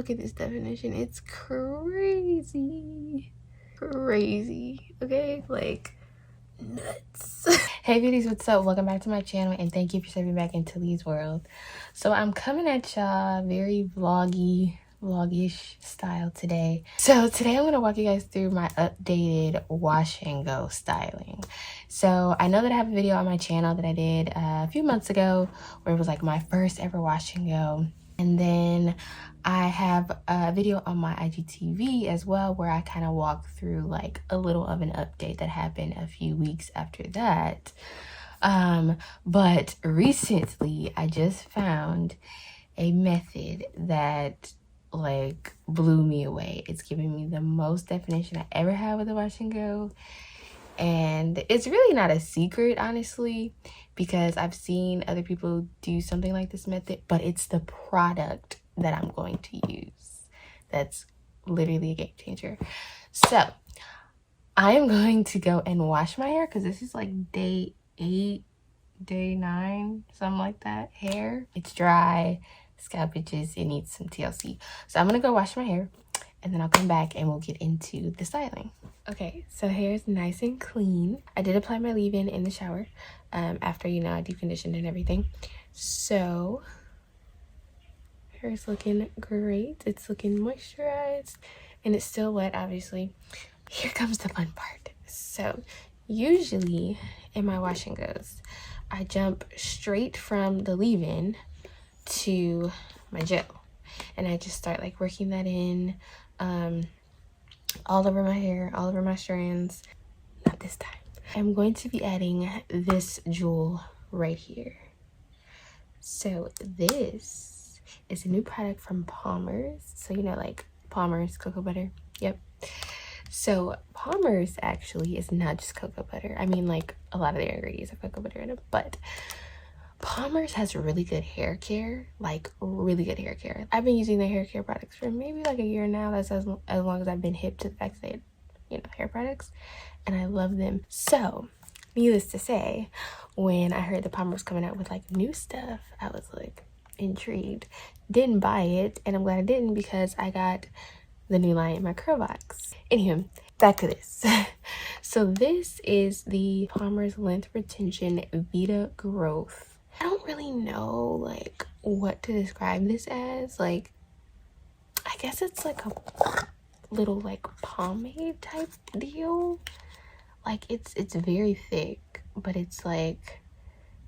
Look at this definition. It's crazy. Crazy. Okay? Like, nuts. Hey beauties, what's up? Welcome back to my channel and thank you for stepping back into Lee's world. So I'm coming at y'all very vlogish style today. So today I'm going to walk you guys through my updated wash and go styling. So I know that I have a video on my channel that I did a few months ago where it was like my first ever wash and go. And then I have a video on my IGTV as well where I kind of walk through like a little of an update that happened a few weeks after that. But recently I just found a method that like blew me away. It's giving me the most definition I ever had with a wash and go. And it's really not a secret, honestly, because I've seen other people do something like this method, but it's the product that I'm going to use that's literally a game changer. So I am going to go and wash my hair because this is like day 8, day 9, something like that. Hair, it's dry, scalp itches, it needs some TLC. So I'm gonna go wash my hair and then I'll come back and we'll get into the styling. Okay, so hair is nice and clean. I did apply my leave-in in the shower after, you know, I deep conditioned and everything. So hair is looking great. It's looking moisturized and it's still wet, obviously. Here comes the fun part. So usually in my wash and goes, I jump straight from the leave-in to my gel. And I just start like working that in all over my hair, all over my strands. Not this time. I'm going to be adding this jewel right here. So this is a new product from Palmer's. So you know, like Palmer's cocoa butter. Yep. So Palmer's actually is not just cocoa butter. I mean, like a lot of their ingredients have cocoa butter in it, but Palmer's has really good hair care, like really good hair care. I've been using their hair care products for maybe like a year now. That's as long as I've been hip to the fact that, you know, hair products, and I love them. So needless to say, when I heard the Palmer's coming out with like new stuff, I was like intrigued. Didn't buy it, and I'm glad I didn't because I got the new line in my curl box. Anywho, back to this. So this is the Palmer's Length Retention Vita Growth. I don't really know like what to describe this as. Like, I guess it's like a little like pomade type deal. Like it's very thick, but it's like,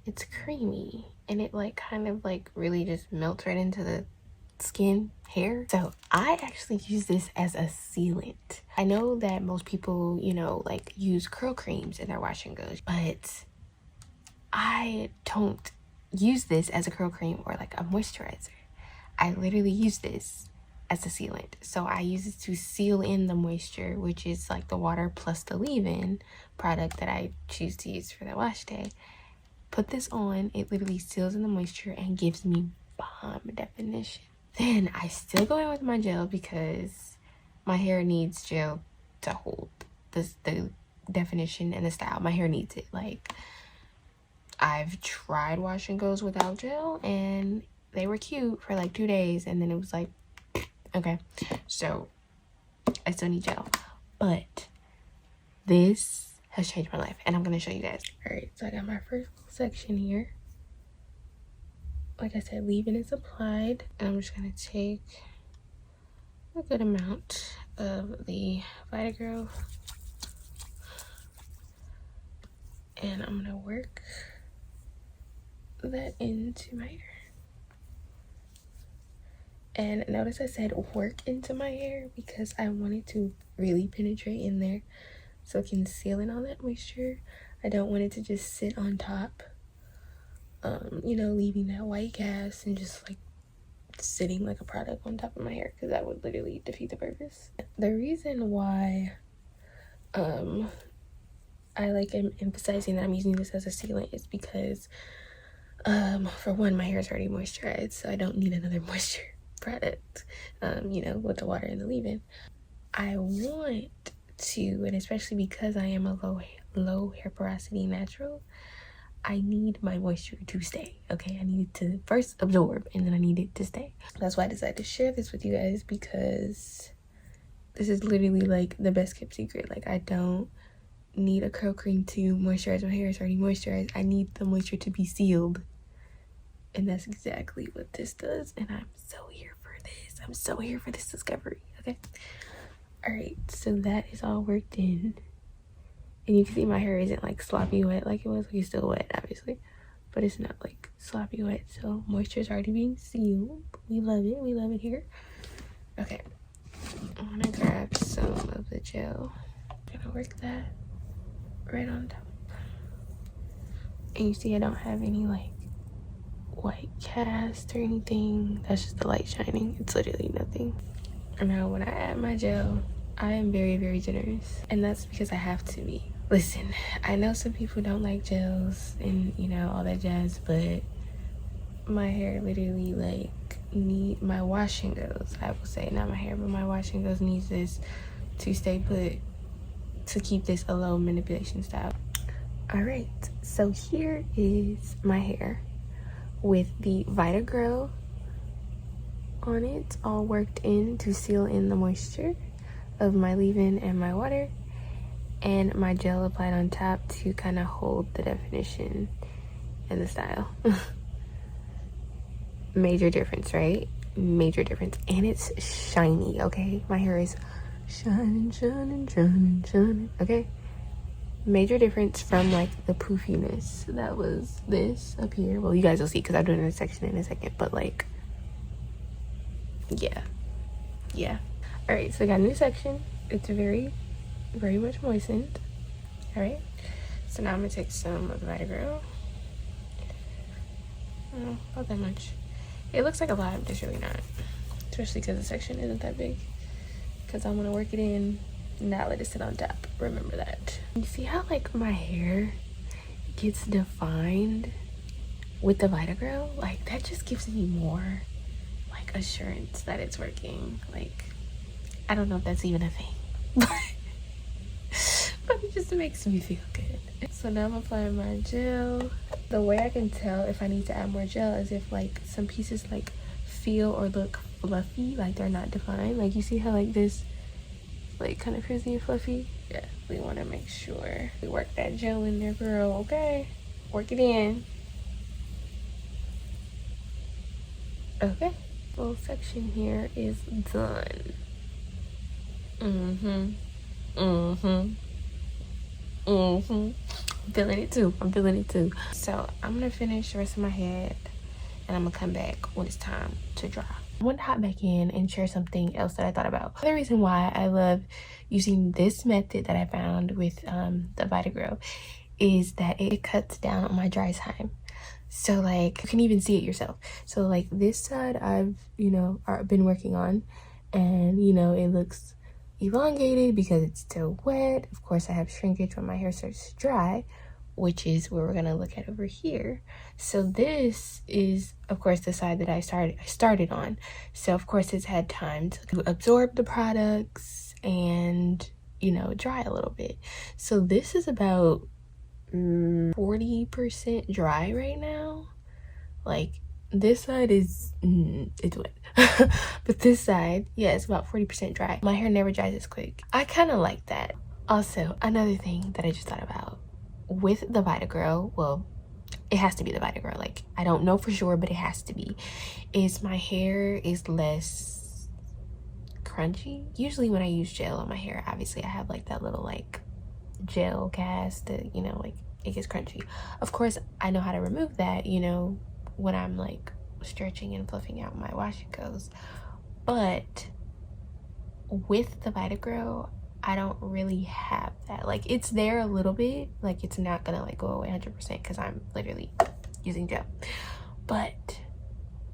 it's creamy and it like kind of like really just melts right into the skin, hair. So I actually use this as a sealant. I know that most people, you know, like use curl creams in their wash and goes, but I don't use this as a curl cream or like a moisturizer. I literally use this as a sealant. So I use it to seal in the moisture, which is like the water plus the leave-in product that I choose to use for the wash day. Put this on, it literally seals in the moisture and gives me bomb definition. Then I still go in with my gel because my hair needs gel to hold the definition and the style. My hair needs it. Like, I've tried wash and goes without gel and they were cute for like 2 days and then it was like, okay, so I still need gel. But this has changed my life and I'm gonna show you guys. All right, so I got my first section here. Like I said, leave-in is applied and I'm just gonna take a good amount of the Vita Growth and I'm gonna work that into my hair. And notice I said work into my hair because I wanted to really penetrate in there so it can seal in all that moisture. I don't want it to just sit on top, you know, leaving that white cast and just like sitting like a product on top of my hair, because that would literally defeat the purpose. The reason why I like am emphasizing that I'm using this as a sealant is because for one, my hair is already moisturized, so I don't need another moisture product, you know, with the water and the leave-in. I want to, and especially because I am a low hair porosity natural, I need my moisture to stay, okay? I need it to first absorb and then I need it to stay. That's why I decided to share this with you guys, because this is literally like the best kept secret. Like, I don't need a curl cream to moisturize my hair. It's already moisturized. I need the moisture to be sealed, and that's exactly what this does. And I'm so here for this. I'm so here for this discovery. Okay, all right, so that is all worked in, and you can see my hair isn't like sloppy wet like it was. Like, it's still wet obviously, but it's not like sloppy wet. So moisture is already being sealed. We love it. We love it here. Okay, I'm gonna grab some of the gel. I'm gonna work that right on top. And you see I don't have any like white cast or anything. That's just the light shining. It's literally nothing. And now when I add my gel, I am very, very generous. And that's because I have to be. Listen, I know some people don't like gels and, you know, all that jazz, but my hair literally like my wash and goes, I will say, not my hair, but my wash and goes needs this to stay put, to keep this a low manipulation style. All right, so here is my hair with the Vita Grow on it, all worked in to seal in the moisture of my leave-in and my water, and my gel applied on top to kind of hold the definition and the style. Major difference, right? Major difference. And it's shiny, okay? My hair is shining, shining, shining, shining, okay? Major difference from like the poofiness that was this up here. Well, you guys will see because I'll do it in a section in a second, but like, yeah. All right, so I got a new section. It's very, very much moistened. All right, so now I'm gonna take some of the Vita Grow. Oh, not that much. It looks like a lot, but it's really not, especially because the section isn't that big, because I'm gonna work it in, not let it sit on top. Remember that. You see how like my hair gets defined with the Vita Grow? Like, that just gives me more like assurance that it's working. Like, I don't know if that's even a thing, but it just makes me feel good. So now I'm applying my gel. The way I can tell if I need to add more gel is if like some pieces like feel or look fluffy, like they're not defined. Like, you see how like this like kind of frizzy and fluffy? Yeah, we want to make sure we work that gel in there, girl. Okay, work it in. Okay, full section here is done. I'm feeling it too. I'm feeling it too. So I'm gonna finish the rest of my head, and I'm gonna come back when it's time to dry. I want to hop back in and share something else that I thought about. The reason why I love using this method that I found with the Vita Grow is that it cuts down on my dry time. So like, you can even see it yourself. So like this side I've, you know, been working on, and you know, it looks elongated because it's still wet. Of course I have shrinkage when my hair starts to dry, which is where we're gonna look at over here. So this is of course the side that I started on. So of course it's had time to absorb the products and, you know, dry a little bit. So this is about 40% dry right now. Like, this side is it's wet. But this side, yeah, it's about 40% dry. My hair never dries as quick. I kind of like that. Also, another thing that I just thought about with the Vita Grow, well, it has to be the Vita Grow, like, I don't know for sure, but it has to be, is my hair is less crunchy. Usually when I use gel on my hair, obviously I have like that little like gel cast that, you know, like it gets crunchy. Of course I know how to remove that, you know, when I'm like stretching and fluffing out my wash and goes. But with the Vita Grow, I don't really have that. Like, it's there a little bit, like it's not gonna like go away 100% because I'm literally using gel, but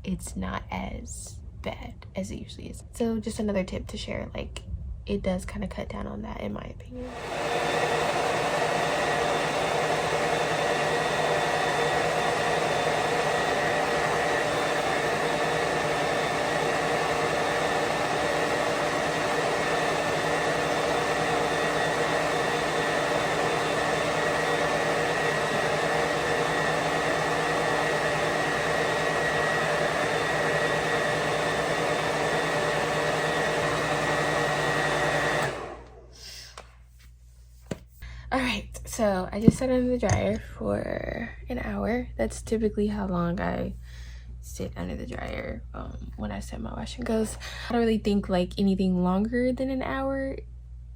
it's not as bad as it usually is. So just another tip to share, like it does kind of cut down on that in my opinion. All right, so I just set it in the dryer for an hour. That's typically how long I sit under the dryer when I set my wash and goes. I don't really think like anything longer than an hour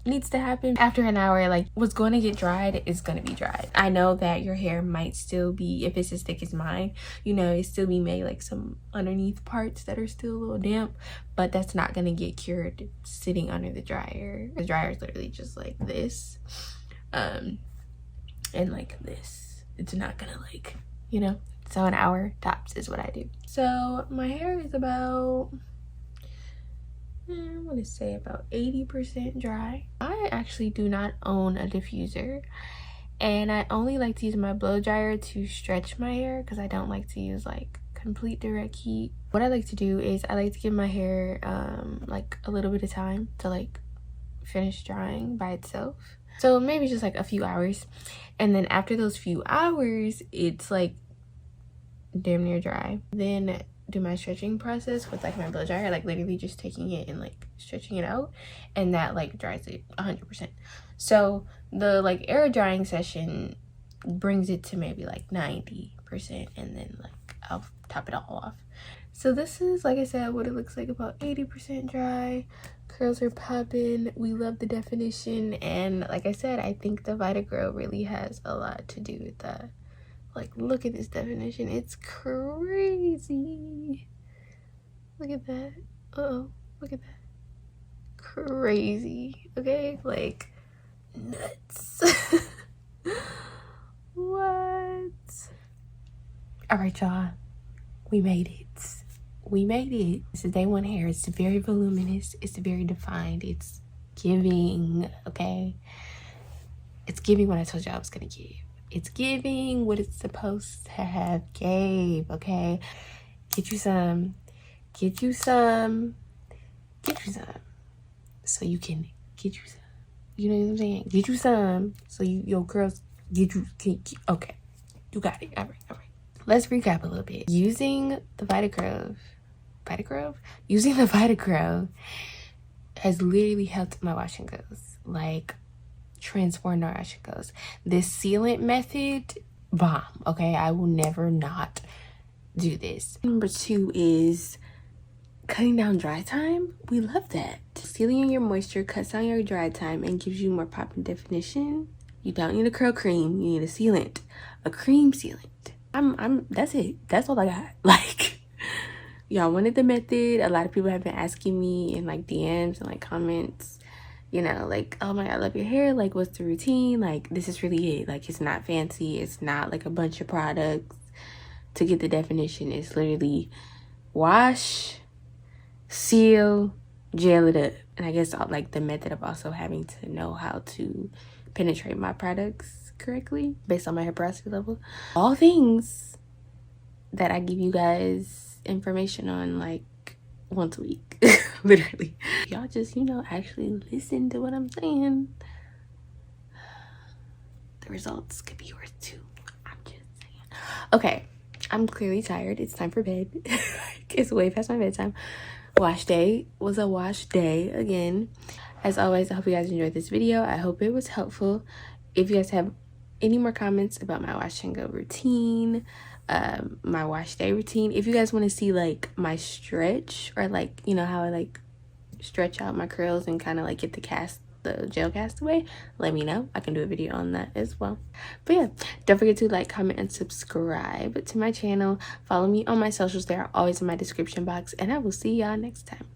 needs to happen. After an hour, like what's going to get dried is going to be dried. I know that your hair might still be, if it's as thick as mine, you know, it still be made like some underneath parts that are still a little damp, but that's not going to get cured sitting under the dryer. The dryer is literally just like this and like this. It's not gonna like, you know, so an hour tops is what I do. So my hair is about I want to say about 80% dry. I actually do not own a diffuser, and I only like to use my blow dryer to stretch my hair because I don't like to use like complete direct heat. What I like to do is I like to give my hair like a little bit of time to like finish drying by itself. So maybe just like a few hours, and then after those few hours it's like damn near dry. Then do my stretching process with like my blow dryer, like literally just taking it and like stretching it out, and that like dries it 100%. So the like air drying session brings it to maybe like 90%, and then like I'll top it all off. So this is, like I said, what it looks like, about 80% dry. Curls are popping. We love the definition, and like I said, I think the Vita Grow really has a lot to do with that. Like, look at this definition. It's crazy. Look at that. Uh-oh. Look at that. Crazy. Okay? Like, nuts. What? Alright, y'all. We made it. We made it. This is day one hair. It's very voluminous. It's very defined. It's giving, okay? It's giving what I told you I was going to give. It's giving what it's supposed to have gave, okay? Get you some. Get you some. Get you some. So you can get you some. You know what I'm saying? Get you some. So your girls get you. Okay. You got it. All right. Let's recap a little bit. Using the Vita Grow has literally helped my wash and goes. Like, transform my wash and goes. This sealant method, bomb. Okay, I will never not do this. Number 2 is cutting down dry time. We love that. Sealing your moisture cuts down your dry time and gives you more pop and definition. You don't need a curl cream. You need a sealant, a cream sealant. That's it. That's all I got. Like, y'all wanted the method. A lot of people have been asking me in like DMs and like comments, you know, like, oh my God, I love your hair. Like, what's the routine? Like, this is really it. Like, it's not fancy. It's not like a bunch of products to get the definition. It's literally wash, seal, gel it up. And I guess like the method of also having to know how to penetrate my products correctly based on my hair porosity level. All things that I give you guys information on like once a week. Literally. Y'all just, you know, actually listen to what I'm saying. The results could be yours too. I'm just saying. Okay, I'm clearly tired. It's time for bed. It's way past my bedtime. Wash day was a wash day again. As always, I hope you guys enjoyed this video. I hope it was helpful. If you guys have any more comments about my wash and go routine, my wash day routine, if you guys want to see like my stretch, or like, you know, how I like stretch out my curls and kind of like get the gel cast away, let me know. I can do a video on that as well. But yeah, don't forget to like, comment, and subscribe to my channel. Follow me on my socials. They are always in my description box, and I will see y'all next time.